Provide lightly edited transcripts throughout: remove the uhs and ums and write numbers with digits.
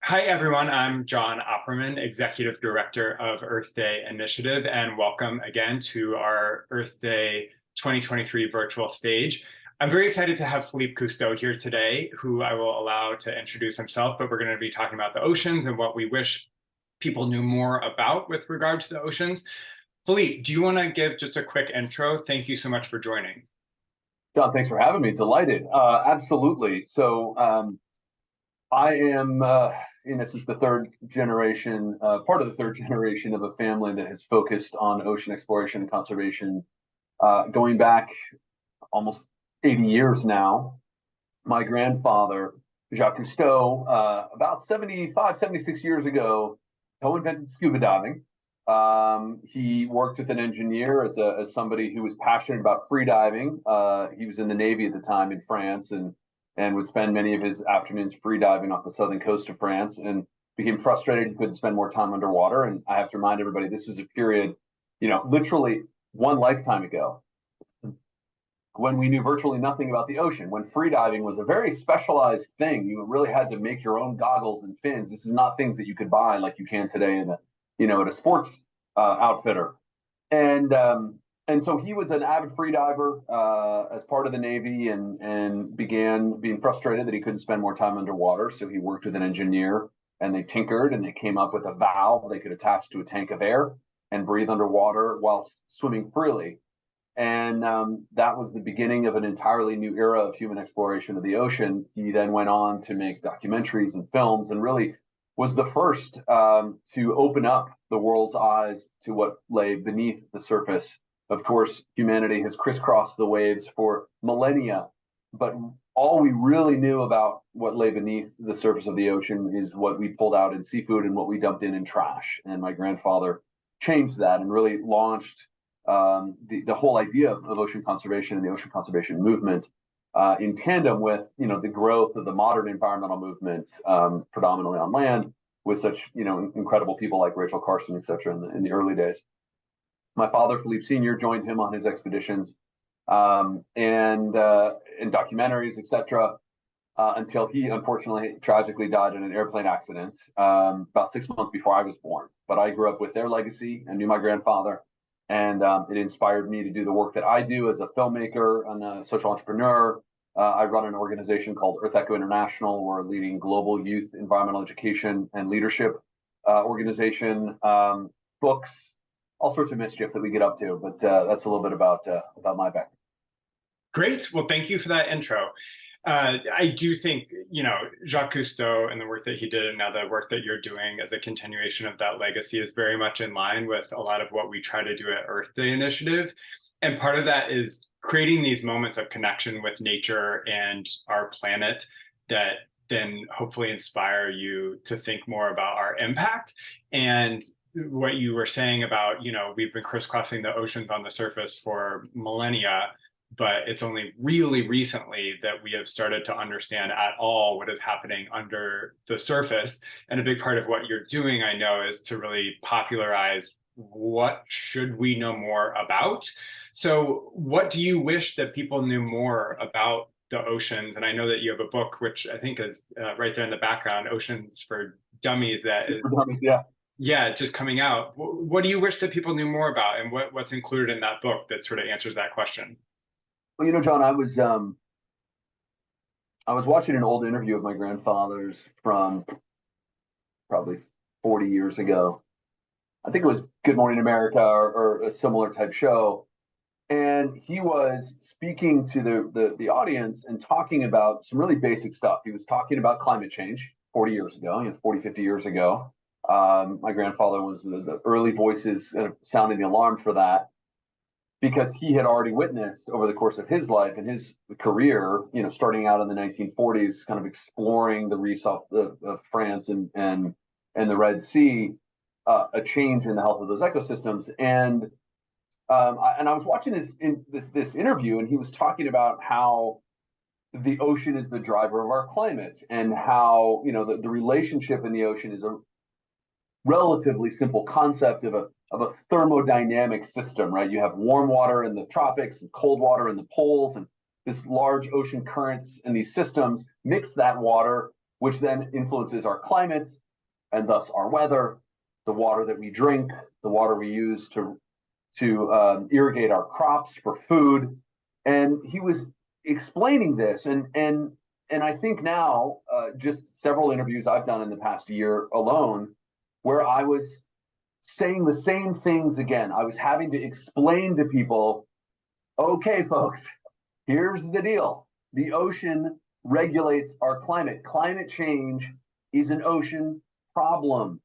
Hi, everyone. I'm John Opperman, Executive Director of Earth Day Initiative, and welcome again to our Earth Day 2023 virtual stage. I'm very excited to have Philippe Costeau here today, who I will allow to introduce himself, but we're going to be talking about the oceans and what we wish people knew more about with regard to the oceans. Philippe, do you want to give just a quick intro? Thank you so much for joining. John, thanks for having me. Delighted. Absolutely. I am, this is the third generation, part of the third generation of a family that has focused on ocean exploration and conservation, going back almost 80 years now. My grandfather, Jacques Cousteau, about 75, 76 years ago, co-invented scuba diving. He worked with an engineer as somebody who was passionate about free diving. He was in the Navy at the time in France and would spend many of his afternoons free diving off the southern coast of France, and became frustrated he couldn't spend more time underwater. And I have to remind everybody, this was a period, literally one lifetime ago, when we knew virtually nothing about the ocean, when free diving was a very specialized thing. You really had to make your own goggles and fins. This is not things that you could buy like you can today at a sports outfitter. And so he was an avid free diver as part of the Navy, and began being frustrated that he couldn't spend more time underwater. So he worked with an engineer, and they tinkered and they came up with a valve they could attach to a tank of air and breathe underwater while swimming freely. And that was the beginning of an entirely new era of human exploration of the ocean. He then went on to make documentaries and films, and really was the first to open up the world's eyes to what lay beneath the surface. Of course, humanity has crisscrossed the waves for millennia, but all we really knew about what lay beneath the surface of the ocean is what we pulled out in seafood and what we dumped in trash. And my grandfather changed that and really launched the whole idea of ocean conservation and the ocean conservation movement, in tandem with the growth of the modern environmental movement, predominantly on land, with such incredible people like Rachel Carson, et cetera, in the early days. My father, Philippe Sr., joined him on his expeditions, and in documentaries, et cetera, until he unfortunately tragically died in an airplane accident about 6 months before I was born. But I grew up with their legacy and knew my grandfather. And it inspired me to do the work that I do as a filmmaker and a social entrepreneur. I run an organization called Earth Echo International. We're a leading global youth environmental education and leadership organization. Books, all sorts of mischief that we get up to. But that's a little bit about my background. Great. Well, thank you for that intro. I do think, Jacques Cousteau and the work that he did, and now the work that you're doing as a continuation of that legacy, is very much in line with a lot of what we try to do at Earth Day Initiative. And part of that is creating these moments of connection with nature and our planet that then hopefully inspire you to think more about our impact. And what you were saying about, we've been crisscrossing the oceans on the surface for millennia, but it's only really recently that we have started to understand at all what is happening under the surface. And a big part of what you're doing, I know, is to really popularize what should we know more about. So what do you wish that people knew more about the oceans? And I know that you have a book, which I think is right there in the background, Oceans for Dummies, that is, yeah, just coming out. What do you wish that people knew more about, and what's included in that book that sort of answers that question? Well, John, I was watching an old interview of my grandfather's from probably 40 years ago. I think it was Good Morning America or a similar type show. And he was speaking to the audience and talking about some really basic stuff. He was talking about climate change 40 years ago, 40, 50 years ago. My grandfather was the early voices sounding the alarm for that, because he had already witnessed over the course of his life and his career, starting out in the 1940s, kind of exploring the reefs off of France and the Red Sea, a change in the health of those ecosystems. And I was watching this interview, and he was talking about how the ocean is the driver of our climate, and how the relationship in the ocean is a relatively simple concept of a thermodynamic system, right? You have warm water in the tropics and cold water in the poles, and this large ocean currents and these systems mix that water which then influences our climate and thus our weather, the water that we drink, the water we use to irrigate our crops for food. And he was explaining this, and I think now, just several interviews I've done in the past year alone, where I was saying the same things again. I was having to explain to people, okay, folks, here's the deal. The ocean regulates our climate. Climate change is an ocean problem.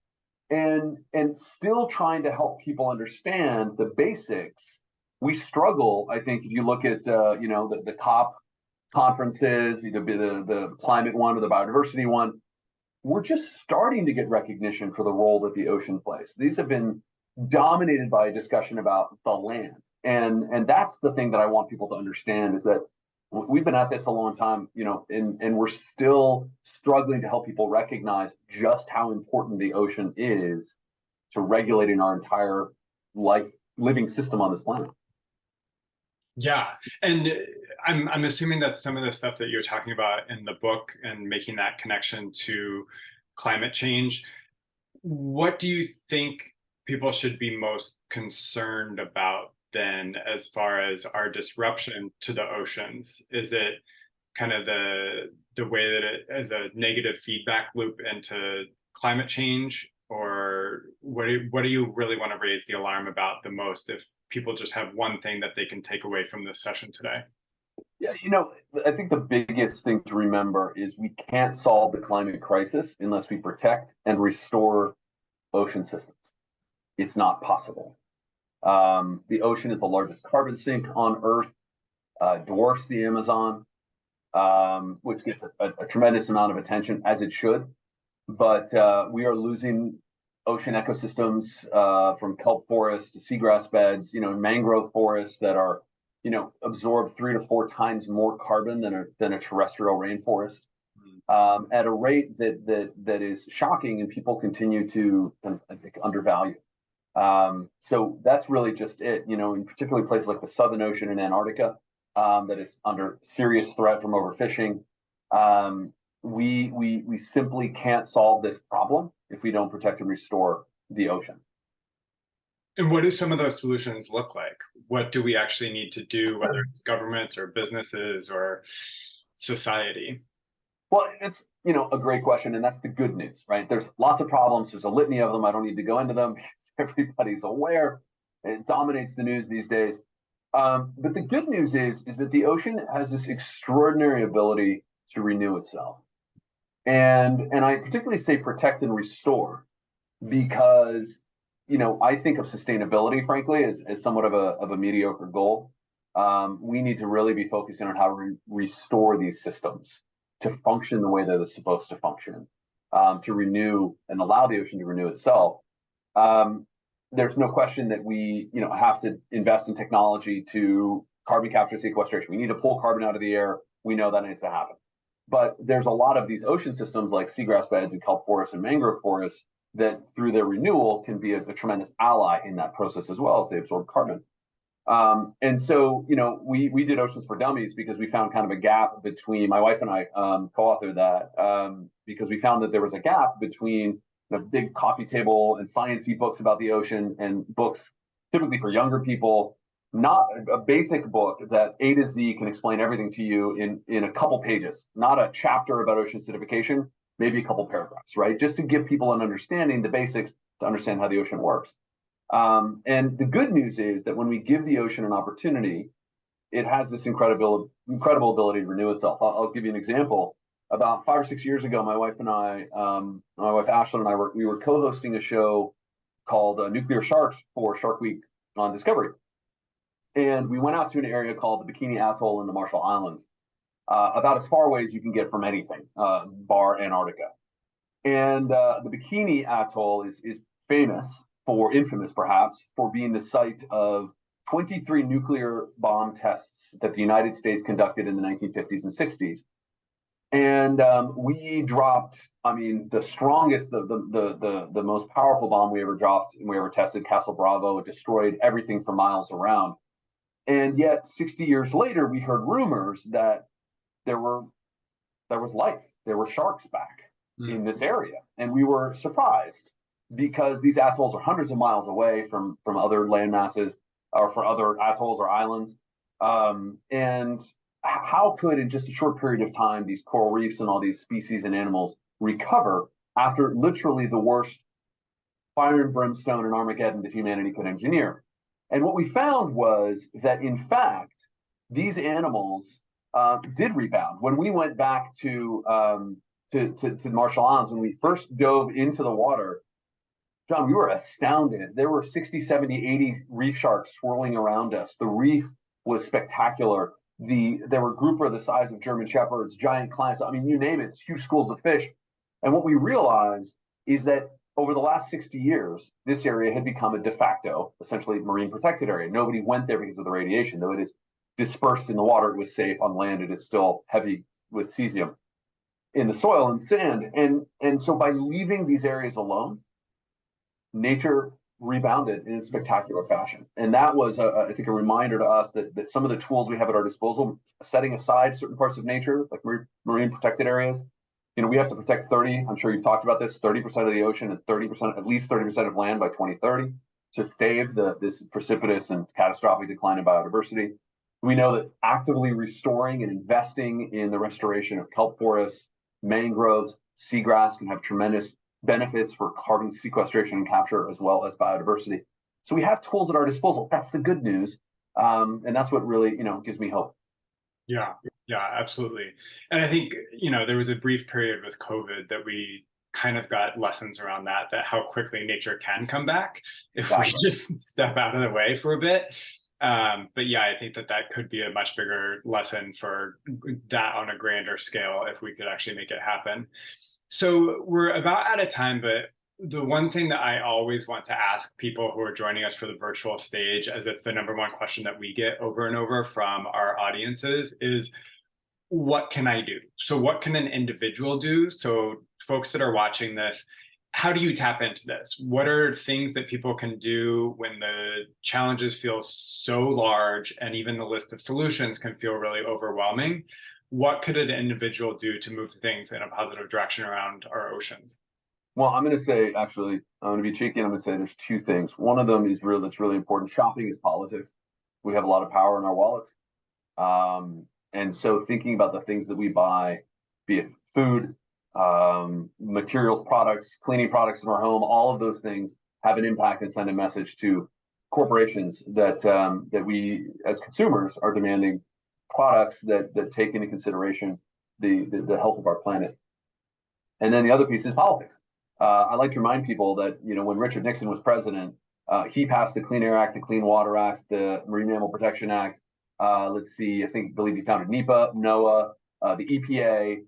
And still trying to help people understand the basics. We struggle, I think, if you look at the COP conferences, either be the climate one or the biodiversity one, we're just starting to get recognition for the role that the ocean plays. These have been dominated by a discussion about the land. And that's the thing that I want people to understand, is that we've been at this a long time, and we're still struggling to help people recognize just how important the ocean is to regulating our entire living system on this planet. Yeah, and I'm assuming that some of the stuff that you're talking about in the book and making that connection to climate change, what do you think people should be most concerned about then, as far as our disruption to the oceans? Is it kind of the way that it as a negative feedback loop into climate change, or what do you really want to raise the alarm about the most, if people just have one thing that they can take away from this session today? Yeah, I think the biggest thing to remember is we can't solve the climate crisis unless we protect and restore ocean systems. It's not possible. The ocean is the largest carbon sink on Earth, dwarfs the Amazon, which gets a tremendous amount of attention, as it should. But we are losing ocean ecosystems, from kelp forests to seagrass beds, mangrove forests that are, absorb 3 to 4 times more carbon than a terrestrial rainforest, at a rate that is shocking, and people continue to, I think, undervalue. So that's really just it, in particularly places like the Southern Ocean and Antarctica, that is under serious threat from overfishing. We simply can't solve this problem if we don't protect and restore the ocean. And what do some of those solutions look like? What do we actually need to do, whether it's governments or businesses or society? Well, it's a great question, and that's the good news, right? There's lots of problems. There's a litany of them. I don't need to go into them because everybody's aware. It dominates the news these days. But the good news is that the ocean has this extraordinary ability to renew itself, and I particularly say protect and restore because I think of sustainability, frankly, as somewhat of a mediocre goal. We need to really be focusing on how to restore these systems to function the way they're supposed to function, to renew and allow the ocean to renew itself. There's no question that we, have to invest in technology to carbon capture sequestration. We need to pull carbon out of the air. We know that needs to happen. But there's a lot of these ocean systems like seagrass beds and kelp forests and mangrove forests that through their renewal can be a tremendous ally in that process as well as they absorb carbon. And so, we did Oceans for Dummies because we found kind of a gap between, my wife and I co-authored that, because we found that there was a gap between the big coffee table and science-y books about the ocean and books typically for younger people, not a basic book that A to Z can explain everything to you in a couple pages, not a chapter about ocean acidification, maybe a couple paragraphs, right? Just to give people an understanding, the basics, to understand how the ocean works. And the good news is that when we give the ocean an opportunity, it has this incredible ability to renew itself. I'll give you an example. About 5 or 6 years ago, my wife and I, my wife Ashlyn and I we were co-hosting a show called Nuclear Sharks for Shark Week on Discovery. And we went out to an area called the Bikini Atoll in the Marshall Islands, about as far away as you can get from anything, bar Antarctica. And the Bikini Atoll is infamous perhaps, for being the site of 23 nuclear bomb tests that the United States conducted in the 1950s and 60s. And we dropped, the strongest, the most powerful bomb we ever dropped and we ever tested, Castle Bravo. It destroyed everything for miles around. And yet 60 years later, we heard rumors that there was life. There were sharks back. in this area. And we were surprised because these atolls are hundreds of miles away from other land masses or for other atolls or islands. And how could, in just a short period of time, these coral reefs and all these species and animals recover after literally the worst fire and brimstone and Armageddon that humanity could engineer? And what we found was that, in fact, these animals did rebound. When we went back to the Marshall Islands, when we first dove into the water, John, we were astounded. There were 60, 70, 80 reef sharks swirling around us. The reef was spectacular. There were grouper the size of German shepherds, giant clams. I mean, you name it, huge schools of fish. And what we realized is that over the last 60 years, this area had become a de facto, essentially marine protected area. Nobody went there because of the radiation, though it is dispersed in the water. It was safe. On land, it is still heavy with cesium in the soil and sand. And so by leaving these areas alone, nature rebounded in a spectacular fashion. And that was, I think, a reminder to us that some of the tools we have at our disposal, setting aside certain parts of nature, like marine protected areas, we have to protect 30, I'm sure you've talked about this, 30% of the ocean and 30%, at least 30% of land by 2030 to stave this precipitous and catastrophic decline in biodiversity. We know that actively restoring and investing in the restoration of kelp forests, mangroves, seagrass can have tremendous benefits for carbon sequestration and capture as well as biodiversity. So we have tools at our disposal. That's the good news. And that's what really, gives me hope. Yeah, absolutely. And I think, there was a brief period with COVID that we kind of got lessons around that how quickly nature can come back if we just step out of the way for a bit. But yeah, I think that could be a much bigger lesson for that on a grander scale if we could actually make it happen. So we're about out of time, but the one thing that I always want to ask people who are joining us for the virtual stage, as it's the number one question that we get over and over from our audiences, is what can I do? So what can an individual do? So folks that are watching this, how do you tap into this? What are things that people can do when the challenges feel so large and even the list of solutions can feel really overwhelming? What could an individual do to move things in a positive direction around our oceans? Well, I'm going to say, actually, I'm going to be cheeky and I'm going to say there's two things. One of them is that's really important. Shopping is politics. We have a lot of power in our wallets. And so thinking about the things that we buy, be it food, materials, products, cleaning products in our home, all of those things have an impact and send a message to corporations that we as consumers are demanding products that take into consideration the health of our planet. And then the other piece is politics. I like to remind people that when Richard Nixon was president, he passed the Clean Air Act, the Clean Water Act, the Marine Mammal Protection Act. Let's see, I believe he founded NEPA, NOAA, the EPA.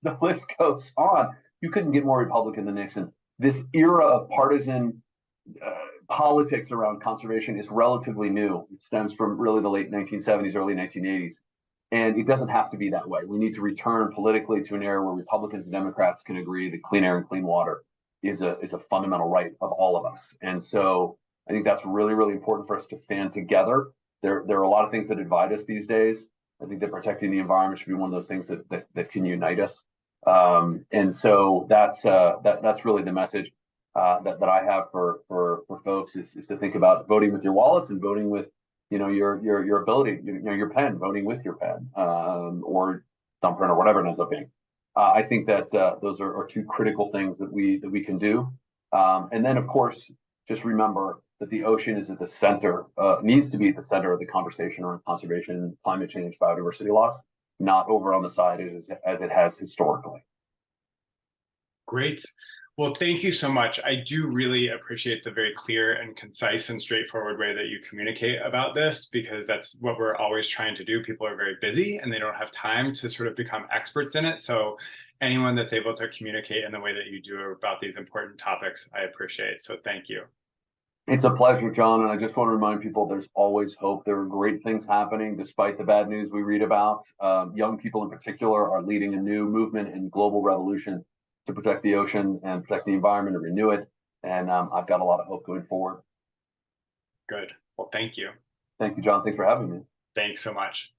The list goes on. You couldn't get more Republican than Nixon. This era of partisan politics around conservation is relatively new. It stems from really the late 1970s, early 1980s. And it doesn't have to be that way. We need to return politically to an era where Republicans and Democrats can agree that clean air and clean water is a fundamental right of all of us. And so I think that's really, really important for us to stand together. There are a lot of things that divide us these days. I think that protecting the environment should be one of those things that can unite us. And so that's really the message that I have for folks is to think about voting with your wallets and voting with your ability, your pen, voting with your pen, or thumbprint or whatever it ends up being. I think that those are two critical things that we can do. And then, of course, just remember that the ocean is at the center, needs to be at the center of the conversation around conservation, climate change, biodiversity loss, not over on the side as it has historically. Great. Well, thank you so much. I do really appreciate the very clear and concise and straightforward way that you communicate about this, because that's what we're always trying to do. People are very busy and they don't have time to sort of become experts in it. So anyone that's able to communicate in the way that you do about these important topics, I appreciate. So thank you. It's a pleasure, John. And I just want to remind people there's always hope. There are great things happening despite the bad news we read about. Young people in particular are leading a new movement and global revolution to protect the ocean and protect the environment and renew it. And I've got a lot of hope going forward. Good. Well, thank you. Thank you, John. Thanks for having me. Thanks so much.